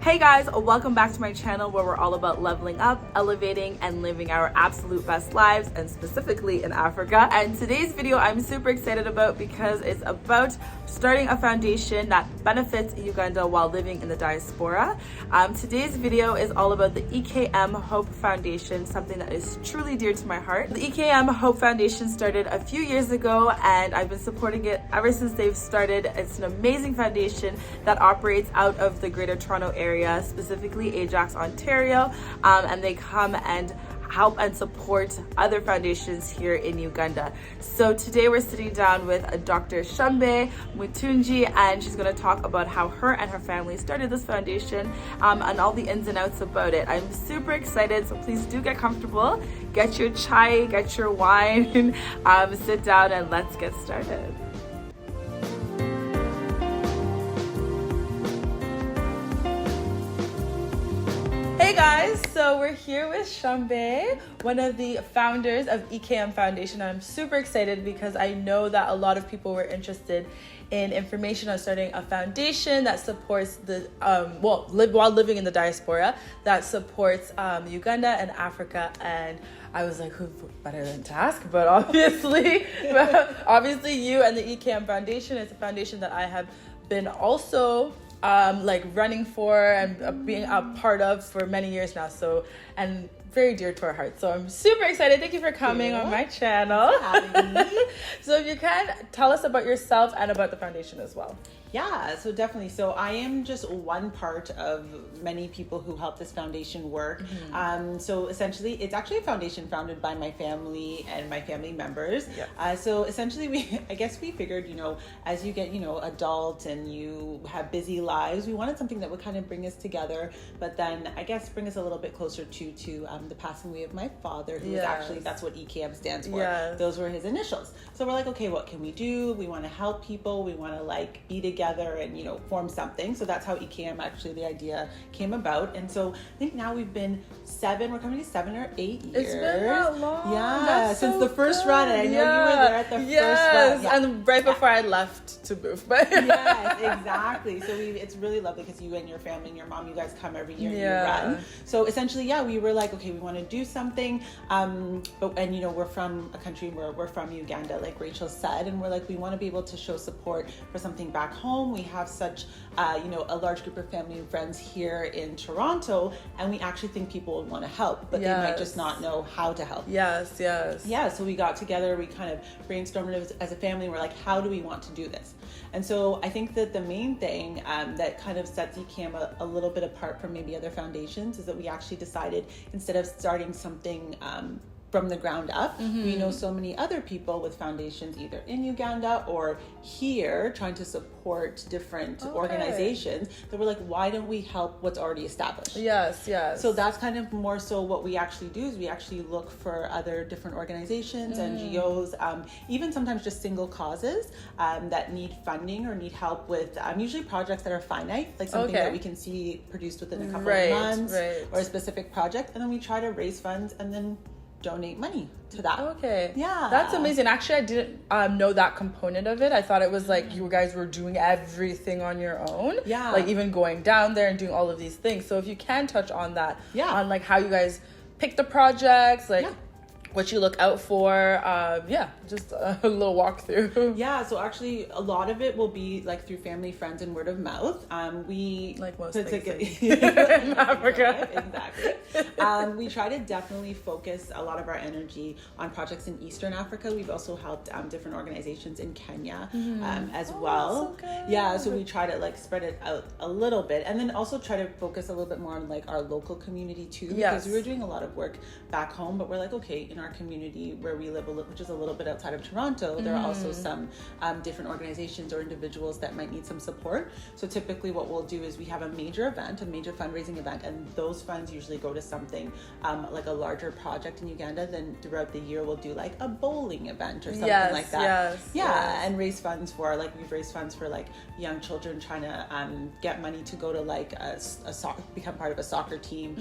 Hey guys, welcome back to my channel where we're all about leveling up, elevating, and living our absolute best lives, and specifically in Africa. And today's video I'm super excited about because it's about starting a foundation that benefits Uganda while living in the diaspora. Today's video is all about the EKM Hope Foundation, something that is truly dear to my heart. The EKM Hope Foundation started a few years ago and I've been supporting it ever since they've started. It's an amazing foundation that operates out of the Greater Toronto area, specifically Ajax, Ontario, and they come and help and support other foundations here in Uganda. So today we're sitting down with Dr. Shambe Mutunji, and she's going to talk about how her and her family started this foundation and all the ins and outs about it. I'm super excited, so please do get comfortable, get your chai, get your wine, sit down and let's get started. Hey guys, so we're here with Shambe, one of the founders of EKM Foundation. I'm super excited because I know that a lot of people were interested in information on starting a foundation that supports the, while living in the diaspora, that supports Uganda and Africa. And I was like, who better than to ask? But obviously you and the EKM Foundation, it's a foundation that I have been also running for and being a part of for many years now, so, and very dear to our hearts. So I'm super excited. Thank you for coming on my channel. So if you can, tell us about yourself and about the foundation as well. Yeah, so definitely. So I am just one part of many people who help this foundation work. So essentially, it's actually a foundation founded by my family and my family members. Yep. So essentially, I guess we figured, as you get, adult and you have busy lives, we wanted something that would kind of bring us together, but then I guess bring us a little bit closer to the passing away of my father, who was actually, that's what EKM stands for. Yes. Those were his initials. So we're like, okay, what can we do? We want to help people. We want to be together and form something. So that's how EKM, actually the idea came about. And so I think now we're coming to 7 or 8 years. It's been that long. Yeah, that's since so the first good. run, and I know you were there at the first run. And right before I left to move. Yes, exactly. So it's really lovely because you and your family and your mom, you guys come every year and you run. So essentially, we were like, okay, we want to do something. We're from a country where we're from Uganda, like Rachel said, and we're like, we want to be able to show support for something back home. We have such, a large group of family and friends here in Toronto, and we actually think people would want to help, but they might just not know how to help. Yes. Yeah, so we got together, we kind of brainstormed as a family, and we're like, how do we want to do this? And so I think that the main thing that kind of sets EKM a little bit apart from maybe other foundations is that we actually decided, instead of starting something from the ground up. We know so many other people with foundations either in Uganda or here trying to support different organizations, that we're like, why don't we help what's already established? Yes. So that's kind of more so what we actually do, is we actually look for other different organizations, NGOs, even sometimes just single causes that need funding or need help with usually projects that are finite, like something that we can see produced within a couple of months or a specific project, and then we try to raise funds and then donate money to that. Yeah, that's amazing. Actually, I didn't know that component of it. I thought it was like you guys were doing everything on your own, like even going down there and doing all of these things. So if you can touch on that, on like how you guys pick the projects, like what you look out for, just a little walkthrough. So actually a lot of it will be like through family, friends, and word of mouth. We like most things in Africa. Exactly. We try to definitely focus a lot of our energy on projects in Eastern Africa. We've also helped different organizations in Kenya as well. So we try to spread it out a little bit, and then also try to focus a little bit more on our local community too, because we were doing a lot of work back home, but we're like, okay, in our community where we live, which is a little bit outside of Toronto, there are also some different organizations or individuals that might need some support. So typically what we'll do is we have a major fundraising event, and those funds usually go to something like a larger project in Uganda. Then throughout the year we'll do like a bowling event or something like that. And raise funds for we've raised funds for young children trying to get money to go to become part of a soccer team.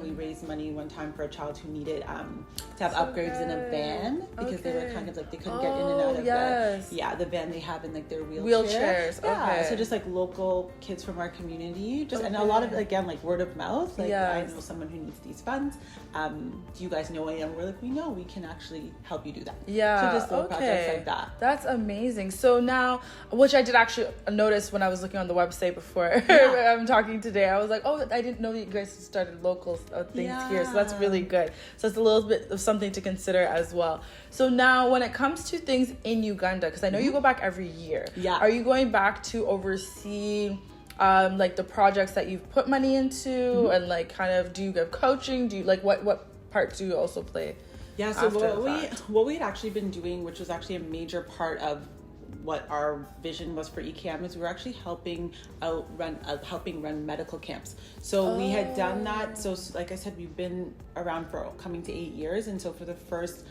We raised money one time for a child who needed to have upgrades in a van because they were kind of like they couldn't get in and out of the van they have in like their wheelchairs. So just like local kids from our community, just and a lot of again like word of mouth. Like I know someone who needs these funds. Do you guys know anyone? We're like, we know, we can actually help you do that. Yeah. So just little projects like that. That's amazing. So now, which I did actually notice when I was looking on the website before I'm talking today, I was like, oh, I didn't know that you guys started local things here. So that's really good. So it's a little bit of something to consider as well. So now when it comes to things in Uganda, because I know you go back every year. Yeah. Are you going back to oversee like the projects that you've put money into and like kind of do you give coaching? Do you like what part do you also play? Yeah, so what we had actually been doing, which was actually a major part of what our vision was for EKM, is we were actually helping run medical camps. So we had done that. So like I said, we've been around for coming to 8 years, and so for the first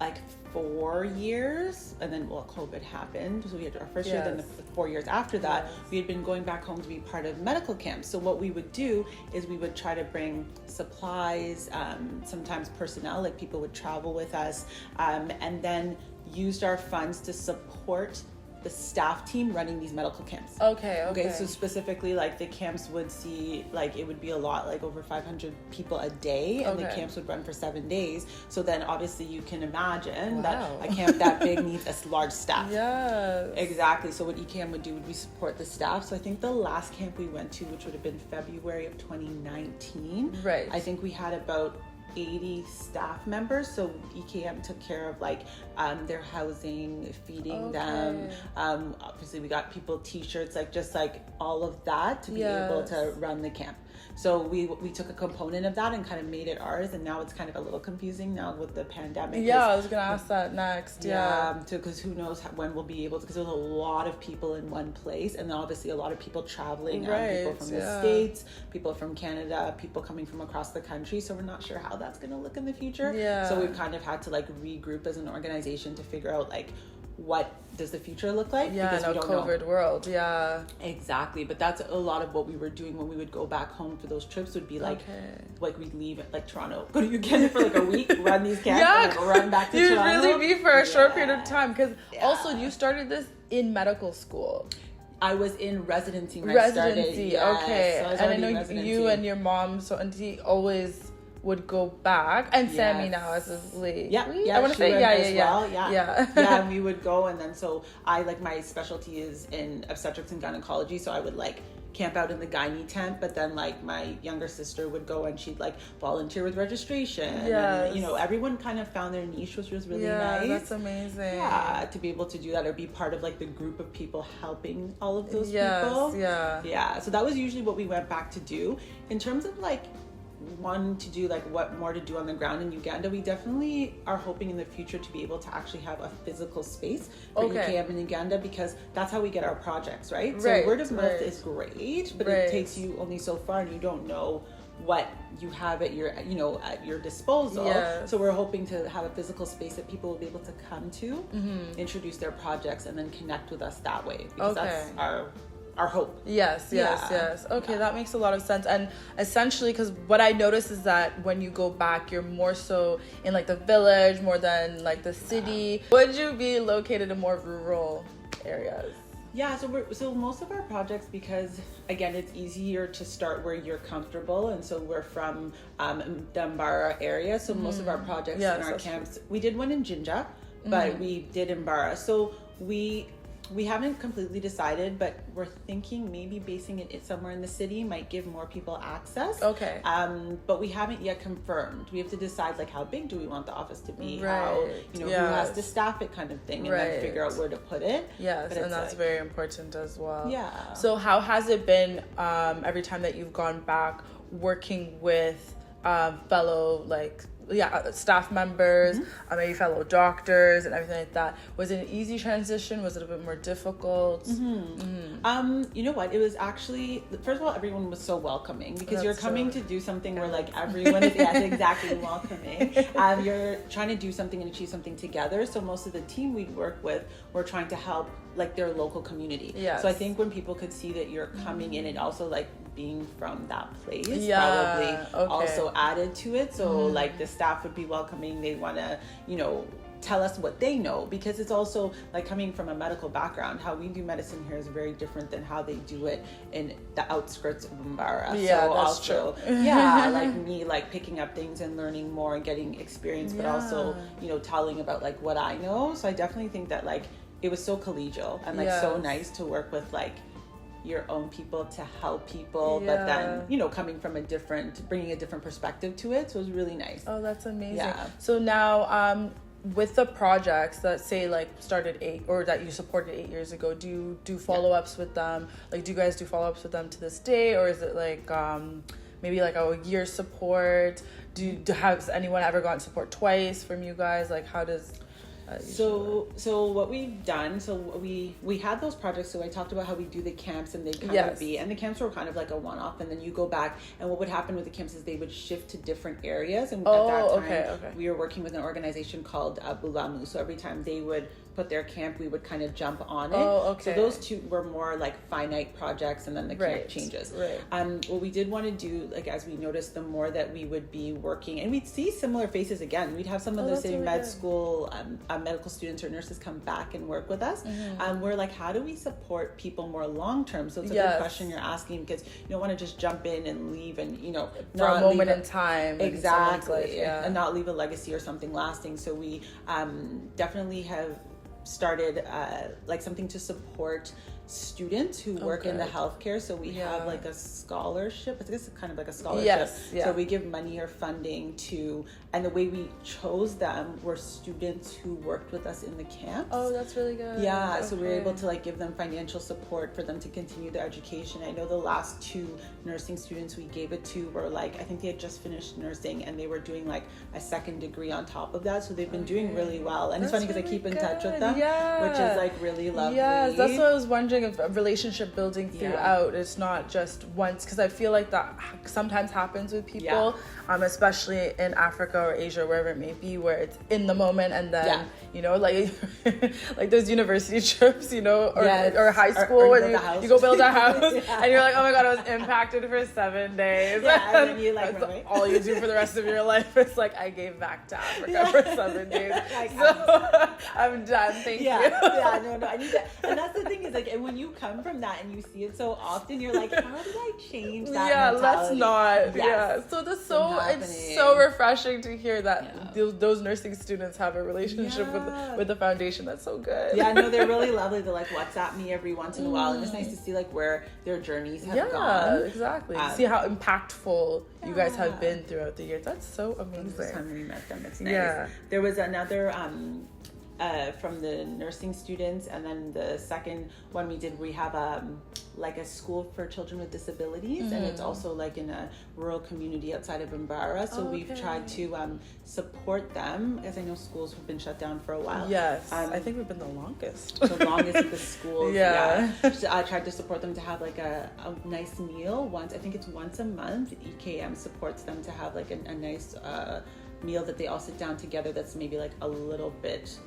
like 4 years, and then COVID happened, so we had our first year, then the 4 years after that we had been going back home to be part of medical camps. So what we would do is we would try to bring supplies, sometimes personnel, like people would travel with us, and then used our funds to support the staff team running these medical camps. Okay. So specifically, like the camps would see, like it would be a lot, like over 500 people a day, and the camps would run for 7 days. So then obviously you can imagine that a camp that big needs a large staff. Yeah. Exactly. So what EKM would do would we support the staff. So I think the last camp we went to, which would have been February of 2019. Right. I think we had about 80 staff members, so EKM took care of like their housing, feeding them. Obviously we got people t-shirts, like just like all of that to be able to run the camp. So we took a component of that and kind of made it ours, and now it's kind of a little confusing now with the pandemic. I was gonna ask that next. Because who knows when we'll be able to, because there's a lot of people in one place, and then obviously a lot of people traveling, people from the States, people from Canada, people coming from across the country, so we're not sure how that's gonna look in the future. So we've kind of had to like regroup as an organization to figure out like what does the future look like, because we don't COVID know. World. Exactly. But that's a lot of what we were doing when we would go back home for those trips. Would be like like we'd leave at like Toronto, go to Uganda for like a week, run these camps, and like run back to Toronto. You'd really be for a short period of time, because also you started this in medical school. I was in residency when I started. Okay. So and I know you and your mom, so Auntie always would go back, and Sammy now as a lead. I want to say and we would go, and then so I like my specialty is in obstetrics and gynecology, so I would like camp out in the gynae tent, but then like my younger sister would go and she'd like volunteer with registration. And, you know, everyone kind of found their niche, which was really nice. That's amazing. To be able to do that or be part of like the group of people helping all of those people. So that was usually what we went back to do. In terms of like wanting to do like what more to do on the ground in Uganda, we definitely are hoping in the future to be able to actually have a physical space for EKM in Uganda, because that's how we get our projects, right? So word of mouth is great, but it takes you only so far, and you don't know what you have at your at your disposal. So we're hoping to have a physical space that people will be able to come to, introduce their projects, and then connect with us that way, because that's our hope. Yes. Okay, that makes a lot of sense. And essentially, because what I noticed is that when you go back, you're more so in like the village more than like the city. Would you be located in more rural areas? So most of our projects, because again it's easier to start where you're comfortable, and so we're from the Mbara area, so most of our projects in our camps, we did one in Jinja, but we did Mbara. So we haven't completely decided, but we're thinking maybe basing it somewhere in the city might give more people access. But we haven't yet confirmed. We have to decide like how big do we want the office to be, how who has to staff it, kind of thing, and then figure out where to put it. And that's very important as well. So how has it been every time that you've gone back working with fellow staff members, maybe fellow doctors and everything like that? Was it an easy transition? Was it a bit more difficult? You know what? It was actually, first of all, everyone was so welcoming, because you're coming to do something where like everyone is exactly welcoming. You're trying to do something and achieve something together. So most of the team we work with, we're trying to help like their local community. So I think when people could see that you're coming in and also like being from that place probably also added to it. So like the staff would be welcoming. They want to, tell us what they know, because it's also like coming from a medical background, how we do medicine here is very different than how they do it in the outskirts of Bambara. Yeah, so that's also true. like me like picking up things and learning more and getting experience, but also telling about like what I know. So I definitely think that like it was so collegial and like so nice to work with like your own people to help people, but then coming from bringing a different perspective to it. So it was really nice. Oh, that's amazing. So now with the projects that say like started that you supported 8 years ago, do you do follow-ups with them? Like, do you guys do follow-ups with them to this day, or is it like maybe like a year support? Has anyone ever gotten support twice from you guys? Like, how does so what we've done, so we had those projects. So I talked about how we do the camps, and they kind of be, and the camps were kind of like a one-off, and then you go back, and what would happen with the camps is they would shift to different areas. And at that time we were working with an organization called Bulamu. So every time they would put their camp, we would kind of jump on it. So those two were more like finite projects, and then the camp changes. What we did want to do, like as we noticed, the more that we would be working, and we'd see similar faces again. We'd have some of the same school medical students or nurses come back and work with us. We're like, how do we support people more long term? So it's a good question you're asking, because you don't want to just jump in and leave and for a moment in time, exactly, and not leave a legacy or something lasting. So we definitely have started like something to support students who work in the healthcare. So we have like a scholarship. I think it's kind of like a scholarship. So we give money or funding to, and the way we chose them were students who worked with us in the camps. Oh, that's really good. So we were able to like give them financial support for them to continue their education. I know the last 2 nursing students we gave it to were like, I think they had just finished nursing, and they were doing like a second degree on top of that. So they've been doing really well. And it's funny because I keep in touch with them, which is like really lovely. Yes, that's what I was wondering, of relationship building throughout. It's not just once, because I feel like that sometimes happens with people, especially in Africa or Asia, wherever it may be, where it's in the moment, and then like like those university trips, or high school, or when you go build a house and you're like, oh my god, I was impacted for 7 days, and then you like all you do for the rest of your life. It's like, I gave back to Africa for 7 days, so I'm done, thank you. No, I need that. And that's the thing, is like, and when you come from that and you see it so often, you're like, how did I change that mentality? Let's not. So it's so refreshing to hear that those nursing students have a relationship with the foundation. That's so good. They're really lovely. They like WhatsApp me every once in a while, and it's nice to see like where their journeys have gone. Exactly. See how impactful you guys have been throughout the years. That's so amazing. This time we met them, it's nice. There was another from the nursing students, and then the second one we did, we have like a school for children with disabilities, and it's also like in a rural community outside of Bambara. So we've tried to support them, as I know schools have been shut down for a while. I think we've been the longest. At the schools. So I tried to support them to have like a nice meal I think it's once a month. EKM supports them to have like a nice meal that they all sit down together, that's maybe like a little bit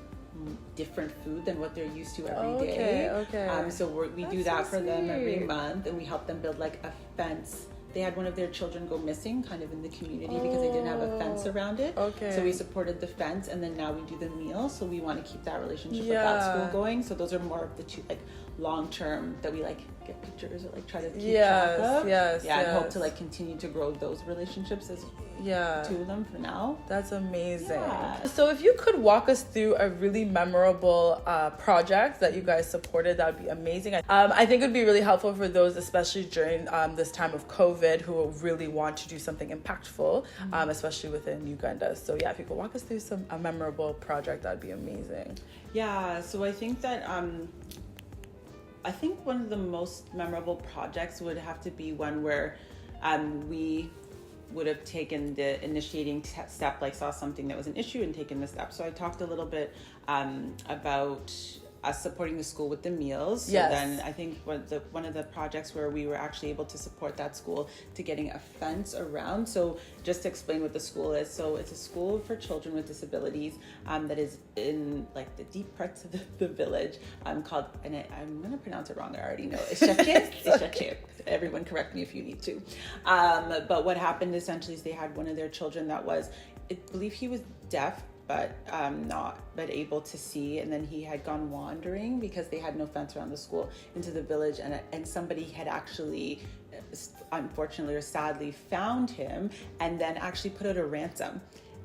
different food than what they're used to every day. So we do that for them every month, and we help them build like a fence. They had one of their children go missing kind of in the community because they didn't have a fence around it. So we supported the fence, and then now we do the meal. So we want to keep that relationship with that school going. So those are more of the 2 like long term that we like get pictures or like try to keep track of. And hope to like continue to grow those relationships as 2 of them for now. That's amazing. So if you could walk us through a really memorable project that you guys supported, that would be amazing. I think it would be really helpful for those, especially during this time of COVID, who really want to do something impactful, especially within Uganda. So if you could walk us through a memorable project, that would be amazing. So I think that I think one of the most memorable projects would have to be one where we would have taken the initiating step, like saw something that was an issue and taken the step. So I talked a little bit about us supporting the school with the meals. So Yes. then I think one of the projects where we were actually able to support that school to getting a fence around. So just to explain what the school is. So it's a school for children with disabilities that is in like the deep parts of the village called, and I'm going to pronounce it wrong. I already know. Ishakir. Everyone correct me if you need to. But what happened essentially is they had one of their children that was, I believe he was deaf, but able to see, and then he had gone wandering because they had no fence around the school into the village, and somebody had actually, unfortunately or sadly, found him and then actually put out a ransom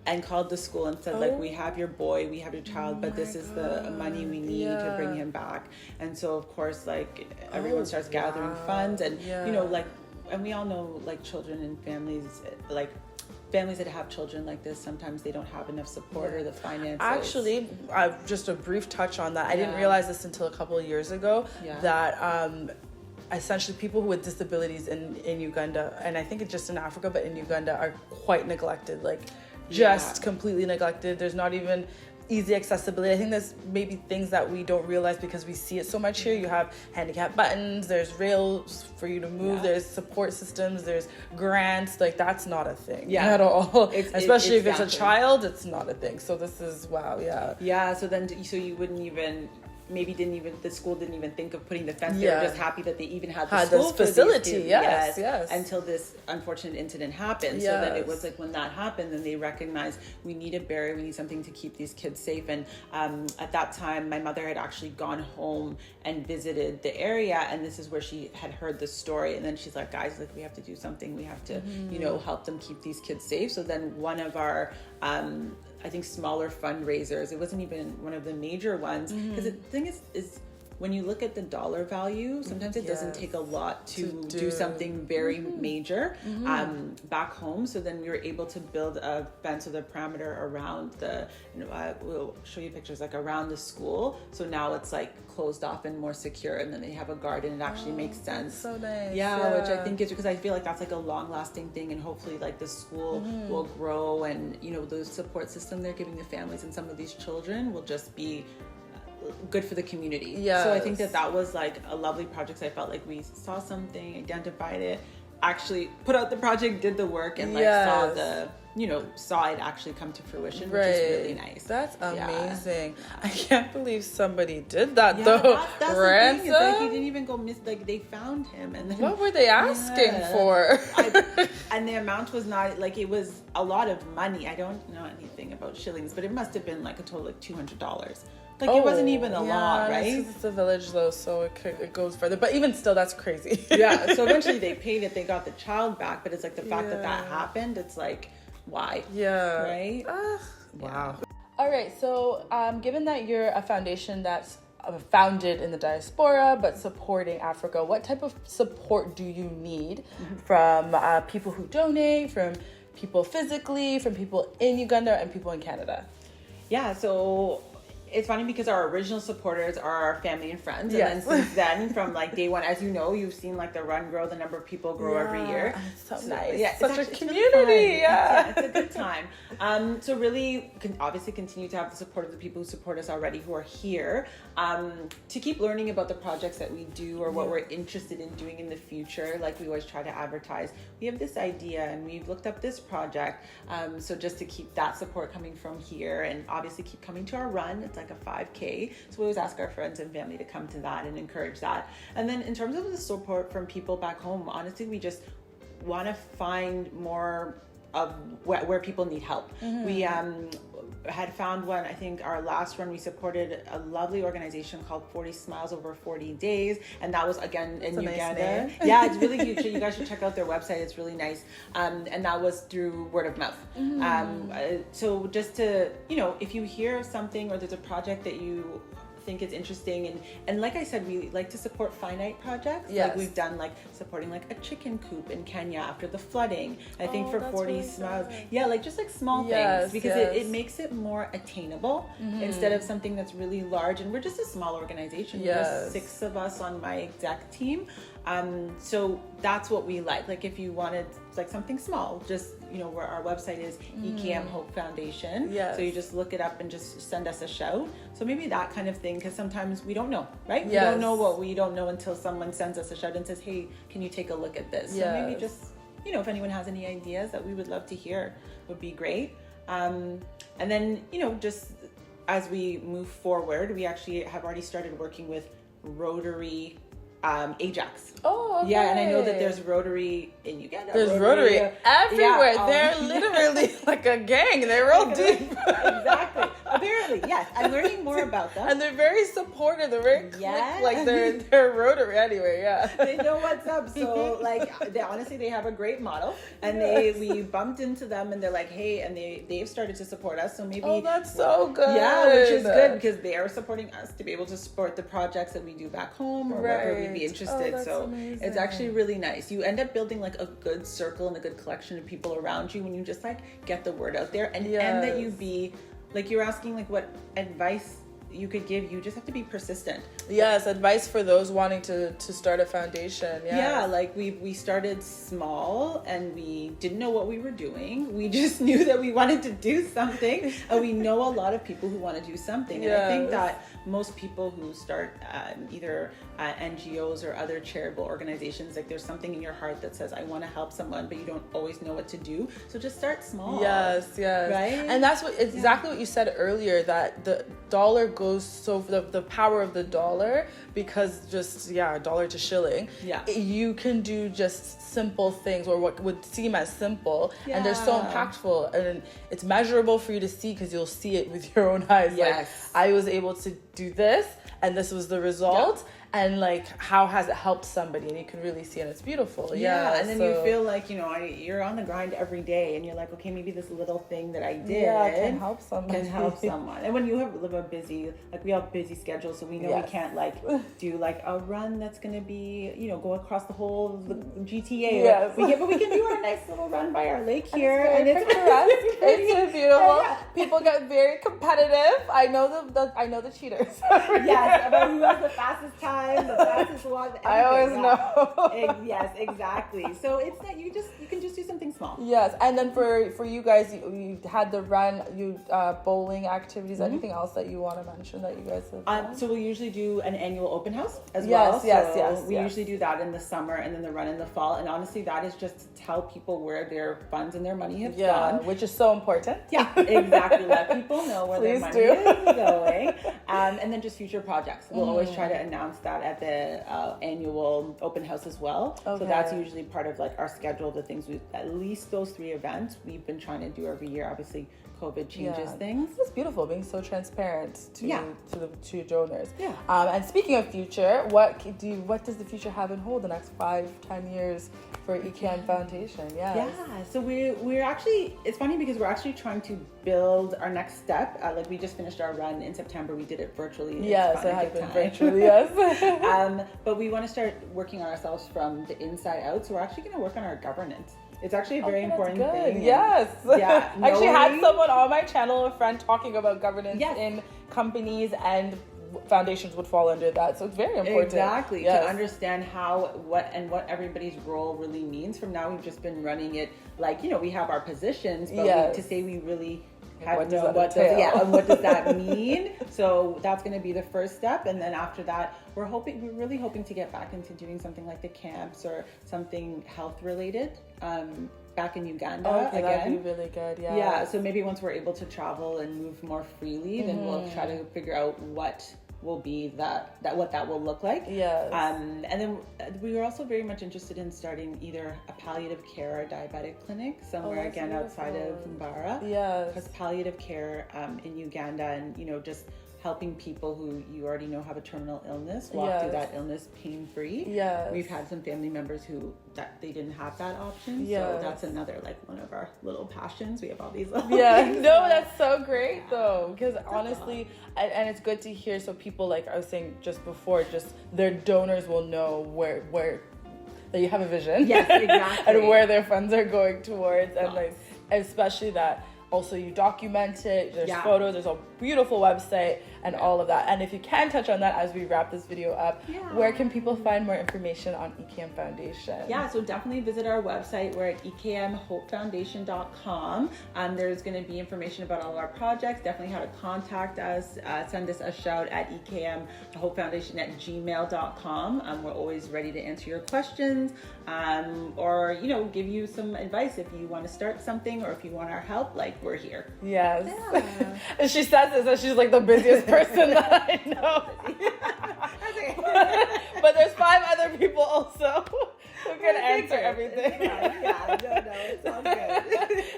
and called the school and said, like, we have your boy, we have your child, but this is the money we need to bring him back. And so of course, like, everyone starts gathering funds, and you know, like, and we all know, like, children and families, like families that have children like this, sometimes they don't have enough support or the finances. Actually, just a brief touch on that. I didn't realize this until a couple of years ago, that essentially people with disabilities in Uganda, and I think it's just in Africa, but in Uganda, are quite neglected, like just completely neglected. There's not even easy accessibility. I think there's maybe things that we don't realize because we see it so much here. You have handicap buttons, there's rails for you to move, there's support systems, there's grants. Like, that's not a thing at all. Especially if it's a child, it's not a thing. So this is, wow, so you wouldn't even, the school didn't even think of putting the fence. They were just happy that they even had the school facility. Yes. Until this unfortunate incident happened. So then it was like, when that happened, then they recognized we need a barrier, we need something to keep these kids safe. And at that time, my mother had actually gone home and visited the area, and this is where she had heard the story. And then she's like, guys, like, we have to do something. We have to, you know, help them keep these kids safe. So then one of our I think smaller fundraisers, it wasn't even one of the major ones, because the thing is when you look at the dollar value, sometimes it doesn't take a lot to do something very major back home. So then we were able to build a fence with a parameter around the, we'll show you pictures, like, around the school. So now it's like closed off and more secure, and then they have a garden. It actually makes sense. So nice. Yeah, which I think is, because I feel like that's like a long lasting thing, and hopefully like the school will grow, and you know, the support system they're giving the families and some of these children will just be good for the community. So I think that was like a lovely project. I felt like we saw something, identified it, actually put out the project, did the work, and like saw it actually come to fruition, which is really nice. That's amazing. I can't believe somebody did that though. That's the thing, is like, he didn't even go miss, like, they found him, and then what were they asking for? And the amount was not, like, it was a lot of money. I don't know anything about shillings, but it must have been like a total like $200. Like, it wasn't even a lot, right? It's a village though, so it goes further. But even still, that's crazy. So eventually they paid it. They got the child back, but it's like the fact that happened. It's like, why? Right? Wow. All right. So, given that you're a foundation that's founded in the diaspora but supporting Africa, what type of support do you need from people who donate, from people physically, from people in Uganda, and people in Canada? So it's funny because our original supporters are our family and friends. And then since then, from like day one, as you know, you've seen like the run grow, the number of people grow every year. So nice. Yeah, such a community. Really it's a good time. So really, obviously continue to have the support of the people who support us already, who are here, to keep learning about the projects that we do or what we're interested in doing in the future. Like, we always try to advertise, we have this idea and we've looked up this project. So just to keep that support coming from here, and obviously keep coming to our run. It's like a 5K. So we always ask our friends and family to come to that and encourage that. And then in terms of the support from people back home, honestly, we just want to find more of where people need help. We had found one, I think our last run, we supported a lovely organization called 40 Smiles Over 40 Days. And that was, again, in Uganda. Yeah, it's really cute. You guys should check out their website. It's really nice. And that was through word of mouth. So just to, if you hear something or there's a project that you think it's interesting, and like I said, we like to support finite projects. Like, we've done like supporting like a chicken coop in Kenya after the flooding. I think for 40 really Smiles, like just like small things, because it makes it more attainable instead of something that's really large. And we're just a small organization. There's 6 of us on my exec team. So that's what we like. Like if you wanted like something small, just, you know, where our website is EKM Hope Foundation. Yes. So you just look it up and just send us a shout. So maybe that kind of thing, because sometimes we don't know, right? Yes. We don't know what we don't know until someone sends us a shout and says, hey, can you take a look at this? Yes. So maybe just, you know, if anyone has any ideas that we would love to hear, would be great. And then, you know, just as we move forward, we actually have already started working with Rotary Ajax. Oh, okay. Yeah, and I know that there's Rotary in Uganda. There's Rotary everywhere. Yeah, They're literally like a gang. They're real deep. Exactly. Apparently, yes. I'm learning more about them. And they're very supportive. They're very Yeah. like they're Rotary anyway. Yeah. They know what's up. So like, honestly, they have a great model, and we bumped into them, and they're like, hey, and they've started to support us. So maybe that's so good. Yeah, which is good because they are supporting us to be able to support the projects that we do back home or wherever we'd be interested. So amazing. it's actually really nice. You end up building like a good circle and a good collection of people around you when you just like get the word out there, and that you be like, you're asking like what advice you could give. You just have to be persistent. Yes, advice for those wanting to start a foundation. Yes. Yeah, like we started small and we didn't know what we were doing. We just knew that we wanted to do something, and we know a lot of people who want to do something. And I think that most people who start either NGOs or other charitable organizations, like there's something in your heart that says, I want to help someone, but you don't always know what to do. So just start small. Yes. Right? And that's exactly what you said earlier, that the dollar goes, so the power of the dollar, because just, dollar to shilling. Yeah. You can do just simple things, or what would seem as simple, and they're so impactful, and it's measurable for you to see because you'll see it with your own eyes. Yes. Like, I was able to do this, and this was the result. And like, how has it helped somebody? And you can really see, and it's beautiful. Yeah, and then you feel like, you know, you're on the grind every day, and you're like, okay, maybe this little thing that I did can help somebody. And when you live a busy, like we have busy schedules, so we know we can't like do like a run that's gonna be, you know, go across the whole GTA. Yes. But we can do our nice little run by our lake here, and it's it's beautiful. People get very competitive. I know the cheaters. Yes, about who has the fastest time, the fastest walk. I always know. Yes, exactly. So it's that you can just do something small. Yes, and then for you guys, you had the run, bowling activities. Anything else that you want to mention that you guys have done? So we usually do an annual open house as well. Yes. We usually do that in the summer, and then the run in the fall. And honestly, that is just to tell people where their funds and their money have gone, which is so important. Yeah, exactly. Let people know where their money is going, and then just future projects. We'll always try to announce that at the annual open house as well. Okay. So that's usually part of like our schedule. The things at least those 3 events we've been trying to do every year. Obviously, COVID changes things. It's beautiful being so transparent to your donors. Yeah. And speaking of future, what does the future have in hold the next 5-10 years for EKM Foundation? Yeah. So we're actually, it's funny because we're actually trying to build our next step. Like we just finished our run in September. We did it virtually. Yes, it had been virtually. Yes. But we want to start working on ourselves from the inside out. So we're actually going to work on our governance. It's actually a very important thing. Yes. Yeah. I actually had someone on my channel, a friend, talking about governance in companies, and foundations would fall under that. So it's very important. Exactly. To understand what everybody's role really means. From now, we've just been running it like, you know, we have our positions, but to say we really what does that mean? So that's going to be the first step, and then after that, we're really hoping to get back into doing something like the camps or something health related. Back in Uganda again. That'd be really good. Yeah. So maybe once we're able to travel and move more freely, then we'll try to figure out what will be what that will look like. Yes. And then we were also very much interested in starting either a palliative care or diabetic clinic somewhere outside of Mbara. Yes. Because palliative care in Uganda, and you know, just helping people who you already know have a terminal illness walk through that illness pain-free. Yes. We've had some family members who that they didn't have that option. So that's another like one of our little passions. We have all these little things. No, that's so great though, because honestly, and it's good to hear, so people, like I was saying just before, just their donors will know where that you have a vision. Yes, exactly. And where their funds are going towards, and like especially that also you document it, there's photos, there's a beautiful website and all of that. And if you can touch on that as we wrap this video up, where can people find more information on EKM Foundation? Yeah, so definitely visit our website. We're at ekmhopefoundation.com. There's going to be information about all our projects, definitely how to contact us, send us a shout at ekmhopefoundation@gmail.com. We're always ready to answer your questions, or, you know, give you some advice if you want to start something or if you want our help, like, we're here. Yes. And she says this and she's like the busiest person that I know. But there's 5 other people also who can answer everything. It sounds good.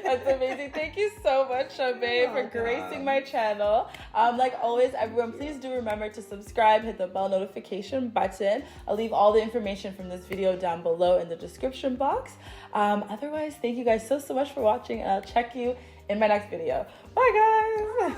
That's amazing. Thank you so much, Shabay, for gracing my channel. Like always, everyone, please do remember to subscribe, hit the bell notification button. I'll leave all the information from this video down below in the description box. Otherwise, thank you guys so much for watching, and I'll check you in my next video. Bye, guys. Bye.